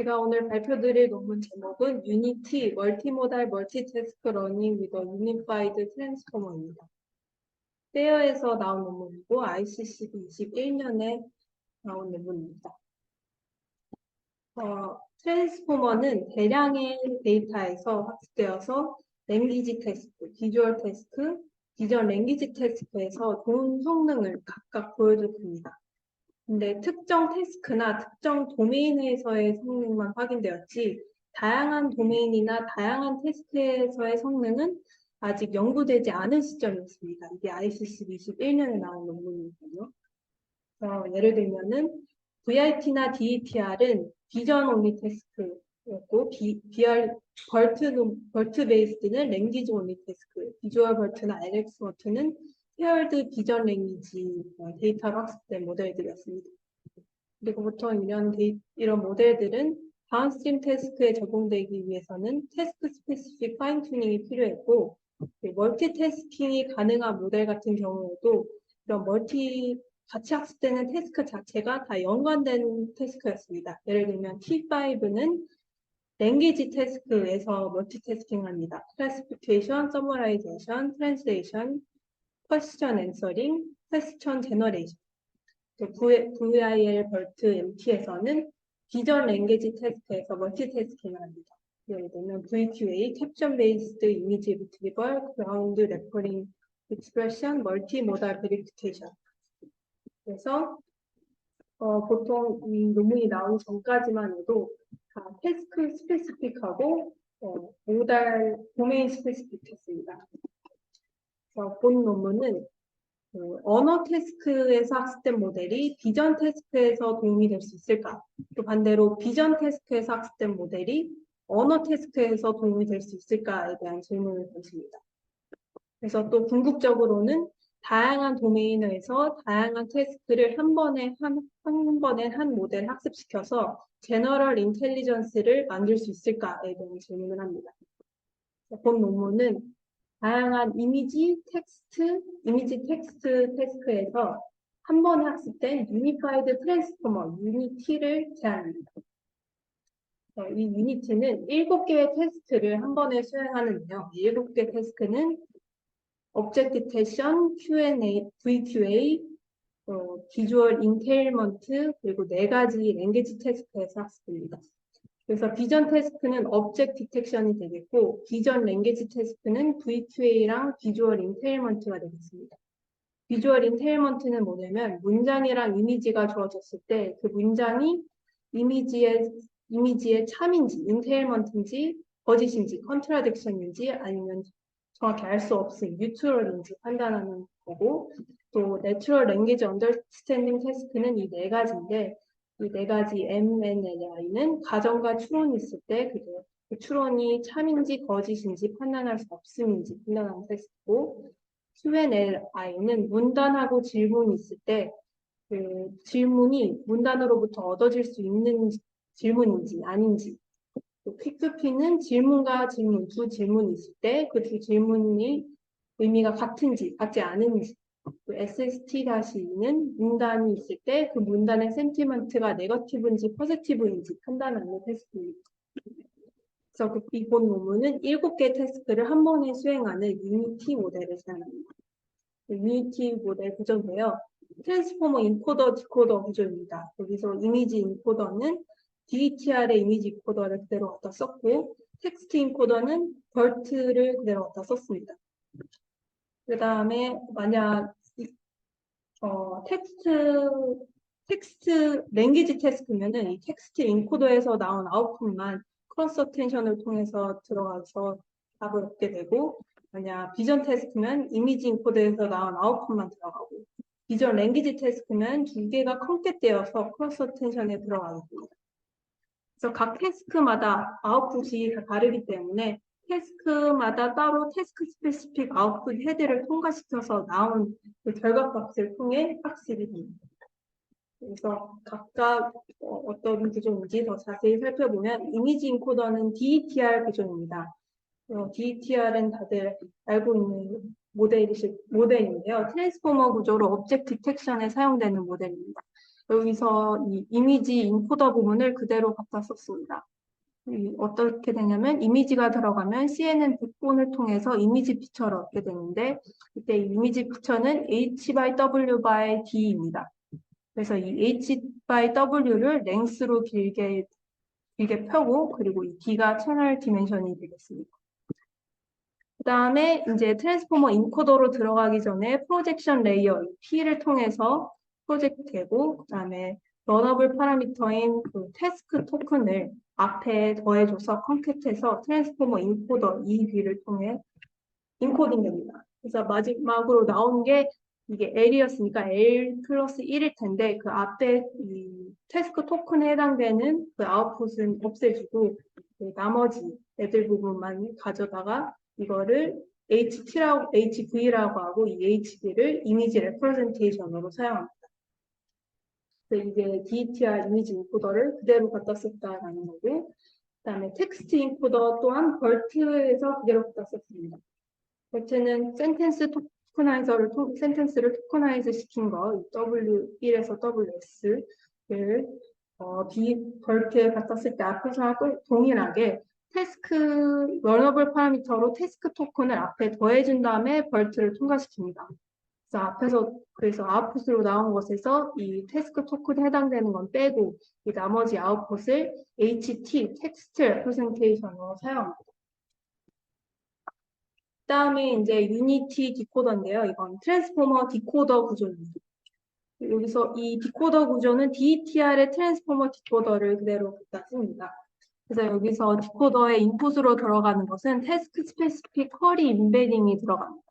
제가 오늘 발표드릴 논문 제목은 유니티 멀티모달 멀티태스크 러닝 위더 유니파이드 트랜스포머입니다. 세어에서 나온 논문이고 ICCB 21년에 나온 논문입니다. 트랜스포머는 대량의 데이터에서 학습되어서 랭귀지 테스트, 비주얼 테스트, 비전 랭귀지 테스트에서 좋은 성능을 각각 보여줬습니다. 근데 특정 태스크나 특정 도메인에서의 성능만 확인되었지 다양한 도메인이나 다양한 태스크에서의 성능은 아직 연구되지 않은 시점이었습니다. 이게 ICCB 21년에 나온 논문이거든요. 예를 들면은 VIT나 DETR은 비전 온리 태스크였고 벌트 베이스드는 랭귀지 온리 태스크, 비주얼 벌트나 LX 벌트는 페어드 비전 랭귀지 데이터로 학습된 모델들이었습니다. 그리고 보통 이런 모델들은 다운스트림 태스크에 적용되기 위해서는 태스크 스페시픽 파인 튜닝이 필요했고, 멀티태스킹이 가능한 모델 같은 경우에도 이런 같이 학습되는 태스크 자체가 다 연관된 태스크였습니다. 예를 들면 T5는 랭귀지 태스크에서 멀티태스킹합니다. 클래시피케이션, 서머라이제이션, 트랜스레이션, 퀘스천 앤서링, 퀘스천 제너레이션. VIL 벌트 MT에서는 비전 랭귀지 테스트에서 멀티태스킹을 합니다. 예를 들면 VQA, 캡션 베이스드 이미지 리트리벌, 그라운드 레퍼링 익스프레션, 멀티모달 베리피케이션. 그래서 보통 이 논문이 나오기 전까지만 해도 다 태스크 스페시픽하고 모달 도메인 스페시픽했습니다. 본 논문은 언어 태스크에서 학습된 모델이 비전 태스크에서 도움이 될 수 있을까? 또 반대로 비전 태스크에서 학습된 모델이 언어 태스크에서 도움이 될 수 있을까에 대한 질문을 던집니다. 그래서 또 궁극적으로는 다양한 도메인에서 다양한 태스크를 한 번에 한 모델 학습시켜서 제너럴 인텔리전스를 만들 수 있을까에 대한 질문을 합니다. 본 논문은 다양한 이미지 텍스트 태스크에서 한 번에 학습된 유니파이드 트랜스포머, 유니티를 제안합니다. 이 유니티는 7개의 테스트를 한 번에 수행하는데요. 7개 태스크는 Object Detection, Q&A, VQA, 비주얼 인테일먼트, 그리고 4가지 랭귀지 테스크에서 학습됩니다. 그래서 비전 태스크는 object detection이 되겠고, 비전 랭귀지 태스크는 VQA랑 비주얼 인테일먼트가 되겠습니다. 비주얼 인테일먼트는 뭐냐면 문장이랑 이미지가 주어졌을 때 그 문장이 이미지의 참인지, 인테일먼트인지, 거짓인지, 컨트라딕션인지 아니면 정확히 알 수 없음, 뉴트럴인지 판단하는 거고, 또 내추럴 랭귀지 언더스탠딩 테스트는 이 4가지인데 이 4가지 MNLI는 가정과 추론이 있을 때 그 추론이 참인지 거짓인지 판단할 수 없음인지 판단하는 테스트고, Q&Li는 문단하고 질문이 있을 때 그 질문이 문단으로부터 얻어질 수 있는 질문인지 아닌지, P2P는 질문과 질문, 두 질문이 있을 때 그 두 질문이 의미가 같은지 같지 않은지, SST-2는 문단이 있을 때 그 문단의 센티먼트가 네거티브인지 포지티브인지 판단하는 테스트입니다. 그래서 이번 논문은 7개 태스크를 한 번에 수행하는 유니티 모델을 사용합니다. 유니티 모델 구조인데요. 트랜스포머 인코더 디코더 구조입니다. 여기서 이미지 인코더는 DETR의 이미지 인코더를 그대로 갖다 썼고, 텍스트 인코더는 벌트를 그대로 갖다 썼습니다. 그 다음에 만약 텍스트 랭귀지 테스트면은 이 텍스트 인코더에서 나온 아웃풋만 크로스 어텐션을 통해서 들어가서 답을 얻게 되고, 만약 비전 테스트면 이미지 인코더에서 나온 아웃풋만 들어가고, 비전 랭귀지 테스트면 2개가 컨캣되어서 크로스 어텐션에 들어가게 됩니다. 그래서 각 태스크마다 아웃풋이 다 다르기 때문에 태스크마다 따로 태스크 스페시픽 아웃풋 헤드를 통과시켜서 나온 그 결과값을 통해 학습이 됩니다. 그래서 각각 어떤 구조인지 더 자세히 살펴보면 이미지 인코더는 DETR 구조입니다. DETR은 다들 알고 있는 모델인데요. 트랜스포머 구조로 오브젝트 디텍션에 사용되는 모델입니다. 여기서 이 이미지 인코더 부분을 그대로 갖다 썼습니다. 어떻게 되냐면 이미지가 들어가면 CNN 백본을 통해서 이미지 피처를 얻게 되는데 이때 이 이미지 피처는 H by W by D입니다. 그래서 이 H by W를 랭스로 길게 펴고 그리고 이 D가 채널 디멘션이 되겠습니다. 그 다음에 이제 트랜스포머 인코더로 들어가기 전에 프로젝션 레이어 T를 통해서 프로젝트 되고 그 다음에 러너블 파라미터인 그 태스크 토큰을 앞에 더해줘서 컴퓨트해서 트랜스포머 인코더 EB를 통해 인코딩 됩니다. 그래서 마지막으로 나온 게 이게 L이었으니까 L 플러스 1일 텐데 그 앞에 이 태스크 토큰에 해당되는 그 아웃풋은 없애주고 그 나머지 애들 부분만 가져다가 이거를 HV라고 하고 이 HV를 이미지 레프레젠테이션으로 사용합니다. 그래서 이게 DETR 이미지 인코더를 그대로 갖다 썼다라는 거고 그 다음에 텍스트 인코더 또한 벌트에서 그대로 갖다 썼습니다. 벌트는 센텐스를 토커나이즈 시킨 거 W1에서 WS를 벌트에 갖다 쓸 때 앞에서랑 동일하게 태스크 러너블 파라미터로 태스크 토큰을 앞에 더해준 다음에 벌트를 통과시킵니다. 그래서 아웃풋으로 나온 것에서 이 태스크 토큰에 해당되는 건 빼고 이 나머지 아웃풋을 HT 텍스트 레프레젠테이션으로 사용합니다. 그다음에 이제 유니티 디코더인데요. 이건 트랜스포머 디코더 구조입니다. 여기서 이 디코더 구조는 DETR의 트랜스포머 디코더를 그대로 갖다 씁니다. 그래서 여기서 디코더의 인풋으로 들어가는 것은 태스크 스페시픽 쿼리 임베딩이 들어갑니다.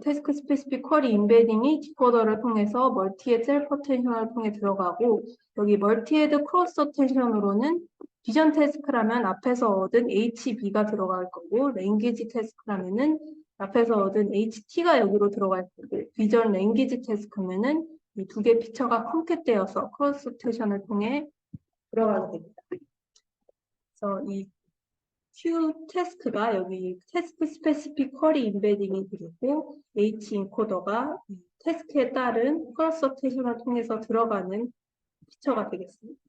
태스크 스페시픽 쿼리 임베딩이 디코더를 통해서 멀티헤드 셀프 어텐션을 통해 들어가고 여기 멀티헤드 크로스 어텐션으로는 비전 태스크라면 앞에서 얻은 HB가 들어갈 거고 랭귀지 태스크라면은 앞에서 얻은 HT가 여기로 들어갈 거고 비전 랭귀지 태스크면은 이 두 개 피처가 컴퓨트되어서 크로스 어텐션을 통해 들어가게 됩니다. 그래서 이 Q 태스크가 여기 태스크 스페시픽 쿼리 임베딩이 되겠고 H 인코더가 이 태스크에 따른 크로스 어텐션을 통해서 들어가는 피처가 되겠습니다.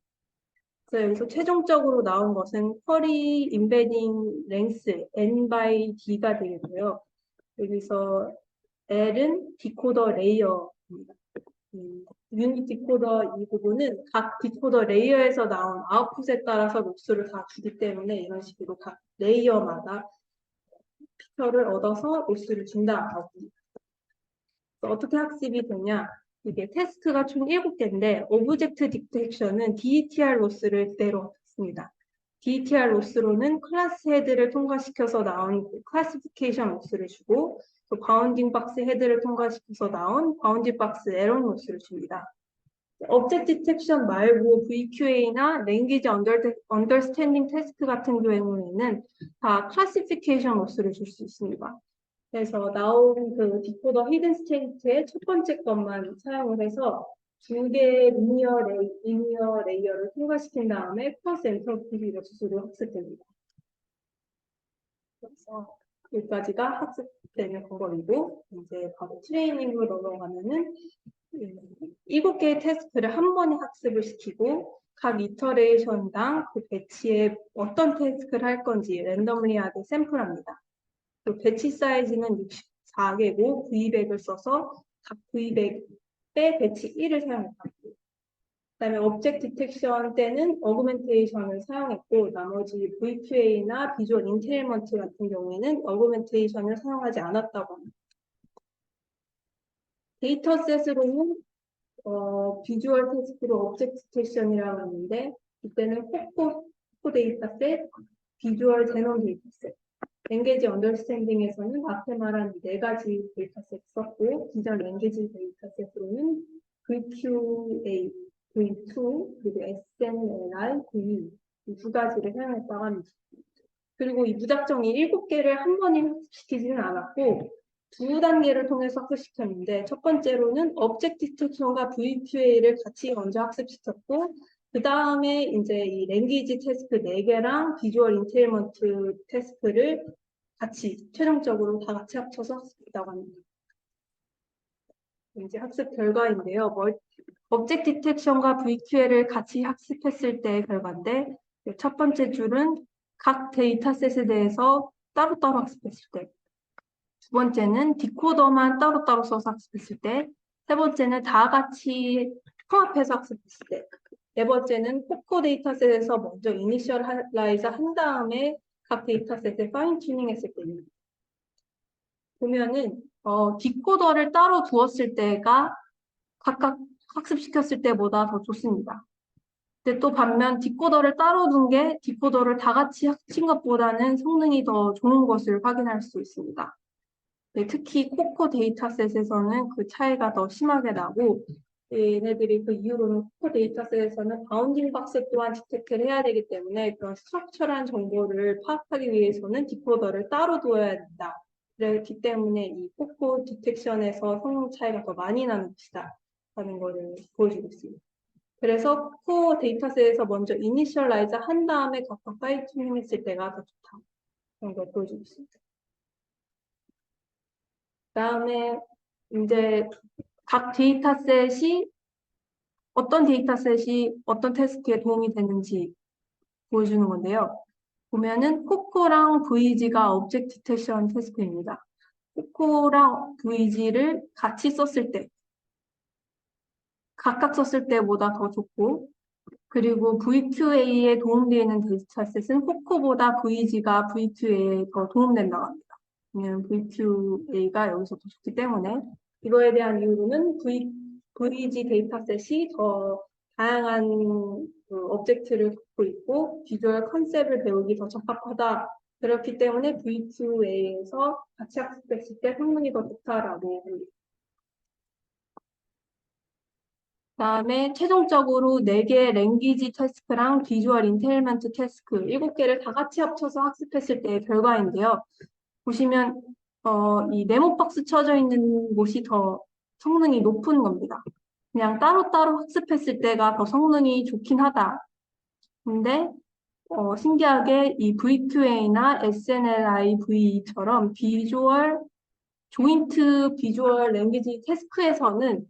그래서 여기서 최종적으로 나온 것은 쿼리 임베딩 랭스 N by D가 되겠고요. 여기서 L은 디코더 레이어입니다. 유닛 디코더 이 부분은 각 디코더 레이어에서 나온 아웃풋에 따라서 로스를 다 주기 때문에 이런 식으로 각 레이어마다 피처를 얻어서 로스를 준다라고 합니다. 어떻게 학습이 되냐? 이게 태스크가 총 7개인데 오브젝트 디텍션은 DETR 로스를 그대로 했습니다. DETR 로스로는 클래스 헤드를 통과시켜서 나온 클래시피케이션 로스를 주고 또 바운딩 박스 헤드를 통과시켜서 나온 바운딩 박스 에러 로스를 줍니다. object detection 말고 VQA나 language understanding task 같은 경우에는 다 classification 로스를 줄 수 있습니다. 그래서 나온 그 디코더 히든 스테이트의 첫 번째 것만 사용을 해서 두 개의 리니어 레이어를 통과시킨 다음에 크로스 엔트로피 로스로 학습됩니다. 그래서 여기까지가 학습되는 방법이고 이제 바로 트레이닝으로 넘어가면은 7개의 태스크를 한 번에 학습을 시키고 각 이터레이션당 그 배치에 어떤 태스크를 할 건지 랜덤리하게 샘플합니다. 또 배치 사이즈는 64개고 V100을 써서 각 V100에 배치 1을 사용했고 그다음에 object detection 때는 어그멘테이션을 사용했고 나머지 VQA나 비주얼 인테일먼트 같은 경우에는 어그멘테이션을 사용하지 않았다고 합니다. 데이터셋으로는 비주얼 테스트로 object detection이라고 하는데 이때는 코코 데이터셋, 비주얼 제논 데이터셋 랭귀지 언더스탠딩에서는 앞에 말한 4가지 데이터셋 썼고 기존 랭귀지 데이터셋으로는 VQA, V2, 그리고 SNLR, V2 이 2가지를 사용했다고 합니다. 그리고 이 무작정이 7개를 한 번에 학습시키지는 않았고 2단계를 통해서 학습시켰는데 첫 번째로는 object detection과 VQA를 같이 먼저 학습시켰고 그 다음에 이제 이 랭귀지 태스크 4개랑 비주얼 인테일먼트 태스크를 같이 최종적으로 다 같이 합쳐서 학습했다고 합니다. 이제 학습 결과인데요. object detection과 VQL을 같이 학습했을 때의 결과인데, 첫 번째 줄은 각 데이터셋에 대해서 따로따로 학습했을 때, 두 번째는 디코더만 따로따로 써서 학습했을 때, 세 번째는 다 같이 통합해서 학습했을 때, 네 번째는 코코 데이터셋에서 먼저 이니셜라이즈 한 다음에 각 데이터셋을 파인 튜닝 했을 때입니다. 보면은 디코더를 따로 두었을 때가 각각 학습시켰을 때보다 더 좋습니다. 근데 또 반면 디코더를 따로 둔 게 디코더를 다 같이 합친 것보다는 성능이 더 좋은 것을 확인할 수 있습니다. 네, 특히 코코 데이터셋에서는 그 차이가 더 심하게 나고 얘네들이 그 이후로는 코코 데이터셋에서는 바운딩 박스 또한 디텍트를 해야 되기 때문에 그런 스트럭처란 정보를 파악하기 위해서는 디코더를 따로 두어야 된다. 그렇기 때문에 이 코코 디텍션에서 성능 차이가 더 많이 나는 것이다 라는 것을 보여주고 있습니다. 그래서 코코 데이터셋에서 먼저 이니셜라이즈 한 다음에 각각 파인 튜닝 했을 때가 더 좋다. 그런 걸 보여주고 있습니다. 그다음에 이제 각 데이터셋이 어떤 데이터셋이 어떤 테스트에 도움이 되는지 보여주는 건데요. 보면은 코코랑 VG가 오브젝트 디텍션 테스트입니다. 코코랑 VG를 같이 썼을 때, 각각 썼을 때보다 더 좋고, 그리고 VQA에 도움되는 데이터셋은 코코보다 VG가 VQA에 더 도움된다고 합니다. 왜냐면 VQA가 여기서 더 좋기 때문에 이거에 대한 이유로는 VG 데이터셋이 더 다양한 그 오브젝트를 갖고 있고 비주얼 컨셉을 배우기 더 적합하다. 그렇기 때문에 VQA에서 같이 학습했을 때 성능이 더 좋다라고 합니다. 그다음에 최종적으로 4개의 랭귀지 태스크랑 비주얼 인테일먼트 태스크 7개를 다 같이 합쳐서 학습했을 때의 결과인데요. 보시면 이 네모 박스 쳐져 있는 곳이 더 성능이 높은 겁니다. 그냥 따로따로 학습했을 때가 더 성능이 좋긴 하다. 근데 신기하게 이 VQA나 SNLIV처럼 비주얼 조인트 비주얼 랭귀지 태스크에서는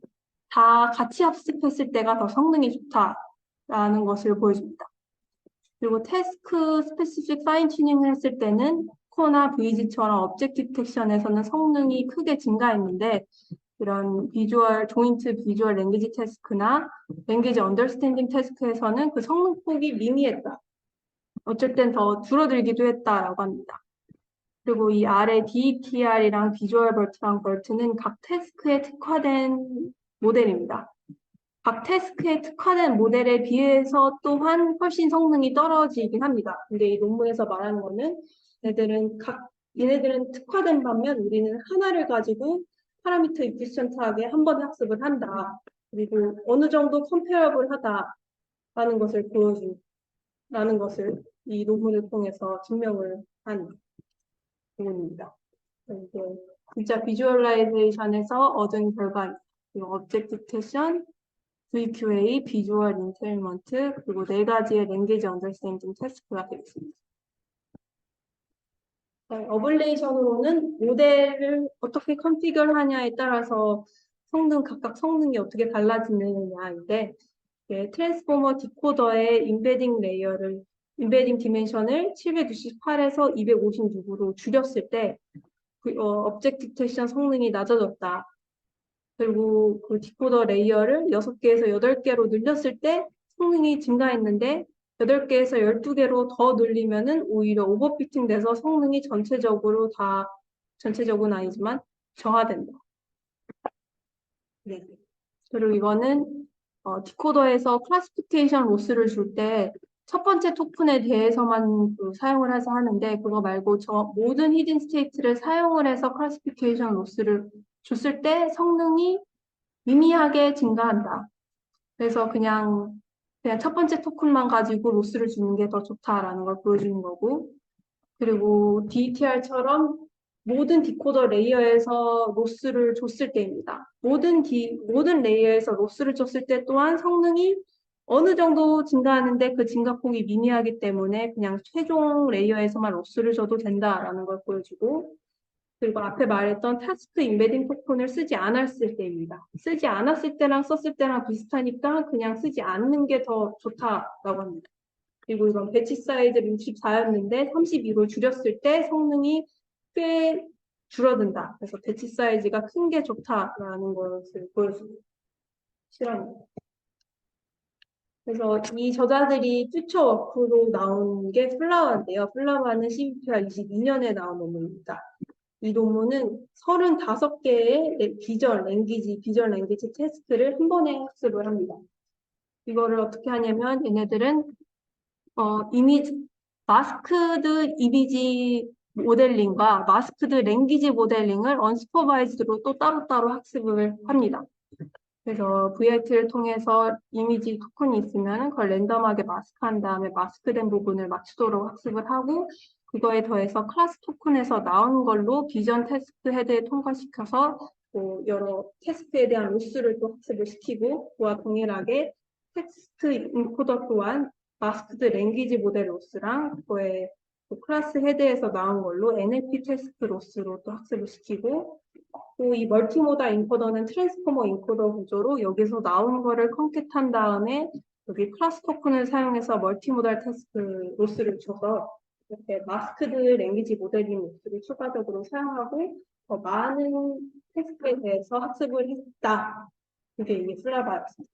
다 같이 학습했을 때가 더 성능이 좋다라는 것을 보여줍니다. 그리고 태스크 스페시픽 파인 튜닝을 했을 때는 코나 VG처럼 object detection에서는 성능이 크게 증가했는데 이런 비주얼 조인트 비주얼 랭귀지 태스크나 랭귀지 언더스탠딩 태스크에서는 그 성능 폭이 미미했다. 어쩔 땐 더 줄어들기도 했다라고 합니다. 그리고 이 아래 DETR이랑 비주얼 벌트랑 벌트는 각 태스크에 특화된 모델입니다. 각 태스크에 특화된 모델에 비해서 또한 훨씬 성능이 떨어지긴 합니다. 근데 이 논문에서 말하는 거는 얘네들은 특화된 반면 우리는 하나를 가지고 파라미터 이피션트하게 한 번에 학습을 한다. 그리고 어느 정도 컴페어블 하다라는 것을 보여준다는 것을 이 논문을 통해서 증명을 한 부분입니다. 이게 진짜 비주얼라이제이션에서 얻은 결과, object detection, VQA, 비주얼 인테일먼트, 그리고 4가지의 랭귀지 언더스탠딩 테스트가 되겠습니다. 어블레이션으로는 모델을 어떻게 컨피규어 하냐에 따라서 각각 성능이 어떻게 달라지느냐인데, 트랜스포머 디코더의 인베딩 디멘션을 768에서 256으로 줄였을 때, object detection 성능이 낮아졌다. 그리고 그 디코더 레이어를 6개에서 8개로 늘렸을 때 성능이 증가했는데 8개에서 12개로 더 늘리면은 오히려 오버피팅 돼서 성능이 전체적으로는 아니지만 저하된다. 네. 그리고 이거는 디코더에서 클래시피케이션 로스를 줄 때 첫 번째 토큰에 대해서만 사용을 해서 하는데 그거 말고 모든 히든 스테이트를 사용을 해서 클래시피케이션 로스를 줬을 때 성능이 미미하게 증가한다. 그래서 그냥 첫 번째 토큰만 가지고 로스를 주는 게 더 좋다라는 걸 보여주는 거고, 그리고 DETR처럼 모든 디코더 레이어에서 로스를 줬을 때입니다. 모든 레이어에서 로스를 줬을 때 또한 성능이 어느 정도 증가하는데 그 증가폭이 미미하기 때문에 그냥 최종 레이어에서만 로스를 줘도 된다라는 걸 보여주고, 그리고 앞에 말했던 타스크 인베딩 토큰을 쓰지 않았을 때입니다. 쓰지 않았을 때랑 썼을 때랑 비슷하니까 그냥 쓰지 않는 게 더 좋다라고 합니다. 그리고 이건 배치 사이즈를 64였는데 32로 줄였을 때 성능이 꽤 줄어든다. 그래서 배치 사이즈가 큰 게 좋다라는 것을 보여줍니다. 실험입니다. 그래서 이 저자들이 퓨처 워크로 나온 게 플라워인데요. 플라워는 CBPR 22년에 나온 논문입니다. 이 논문은 35개의 비전 랭귀지 테스트를 한 번에 학습을 합니다. 이거를 어떻게 하냐면 얘네들은 마스크드 이미지 모델링과 마스크드 랭귀지 모델링을 언슈퍼바이즈드로 또 따로따로 학습을 합니다. 그래서 VLT를 통해서 이미지 토큰이 있으면 그걸 랜덤하게 마스크한 다음에 마스크된 부분을 맞추도록 학습을 하고 그거에 더해서 클래스 토큰에서 나온 걸로 비전 테스트 헤드에 통과시켜서 여러 테스트에 대한 로스를 또 학습을 시키고 그와 동일하게 텍스트 인코더 또한 마스크드 랭귀지 모델 로스랑 그거에 클래스 헤드에서 나온 걸로 NLP 테스트 로스로 또 학습을 시키고 또 이 멀티모달 인코더는 트랜스포머 인코더 구조로 여기서 나온 거를 컴퓨트한 다음에 여기 클래스 토큰을 사용해서 멀티모달 테스트 로스를 줘서 이렇게 마스크드 랭귀지 모델링 로스를 추가적으로 사용하고 더 많은 테스트에 대해서 학습을 했다. 이게 플라바였습니다.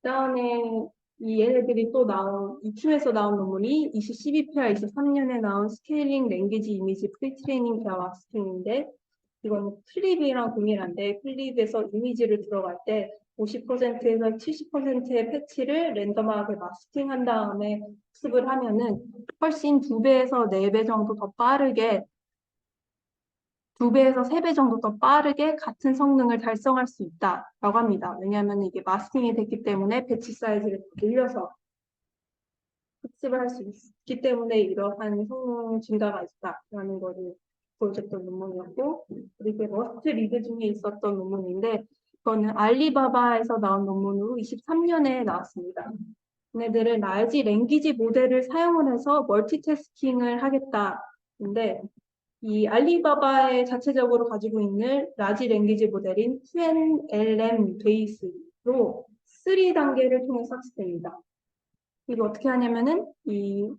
그다음에 이 얘네들이 또 나온 이 팀에서 나온 논문이 2012PR 23년에 나온 스케일링 랭귀지 이미지 프리트레이닝 대화 마스킹인데 이건 플립이랑 동일한데 플립에서 이미지를 들어갈 때 50%에서 70%의 패치를 랜덤하게 마스킹한 다음에 학습을 하면은 훨씬 2배에서 4배 정도 더 빠르게 2배에서 3배 정도 더 빠르게 같은 성능을 달성할 수 있다라고 합니다. 왜냐하면 이게 마스킹이 됐기 때문에 배치 사이즈를 늘려서 학습을 할 수 있기 때문에 이러한 성능 증가가 있다라는 것을 보여줬던 논문이었고 그리고 머스트 리드 중에 있었던 논문인데 그거는 알리바바에서 나온 논문으로 23년에 나왔습니다. 얘네들은 라지 랭귀지 모델을 사용을 해서 멀티태스킹을 하겠다는데 이 알리바바의 자체적으로 가지고 있는 라지 랭귀지 모델인 QNLM 베이스로 3단계를 통해서 학습됩니다. 이거 어떻게 하냐면은 이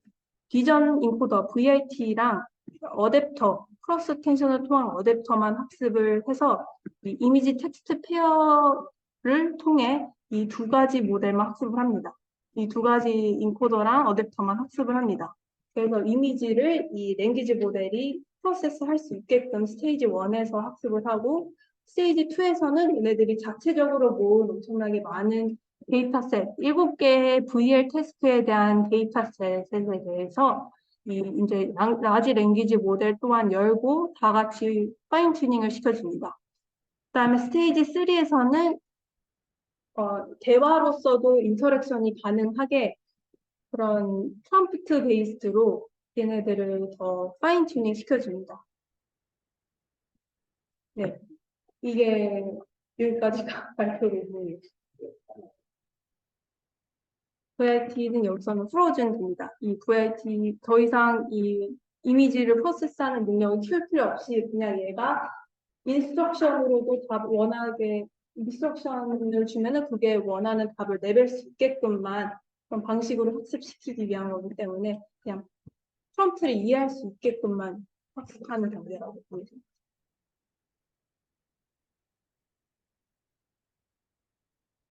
비전 인코더 VIT랑 어댑터 크로스 텐션을 통한 어댑터만 학습을 해서 이 이미지 텍스트 페어를 통해 이 2가지 모델만 학습을 합니다. 이 2가지 인코더랑 어댑터만 학습을 합니다. 그래서 이미지를 이 랭귀지 모델이 프로세스 할 수 있게끔 스테이지 1에서 학습을 하고 스테이지 2에서는 얘네들이 자체적으로 모은 엄청나게 많은 데이터셋, 7개의 VL 테스트에 대한 데이터셋에 대해서 이제 라지 랭귀지 모델 또한 열고 다 같이 파인 튜닝을 시켜줍니다. 그다음에 스테이지 3에서는 대화로서도 인터랙션이 가능하게 그런 프롬프트 베이스로 얘네들을 더 파인 튜닝 시켜줍니다. 네, 이게 여기까지가 발표 부분이에요. VIT는 여기서는 풀어주면 됩니다. 이 VIT 더 이상 이 이미지를 프로세스하는 능력을 키울 필요 없이 그냥 얘가 인스트럭션으로도 답 원하게 인스트럭션을 주면은 그게 원하는 답을 내릴 수 있게끔만 그런 방식으로 학습시키기 위한 거기 때문에 그냥 프롬프트를 이해할 수 있게끔만 학습하는 단계라고 보여집니다.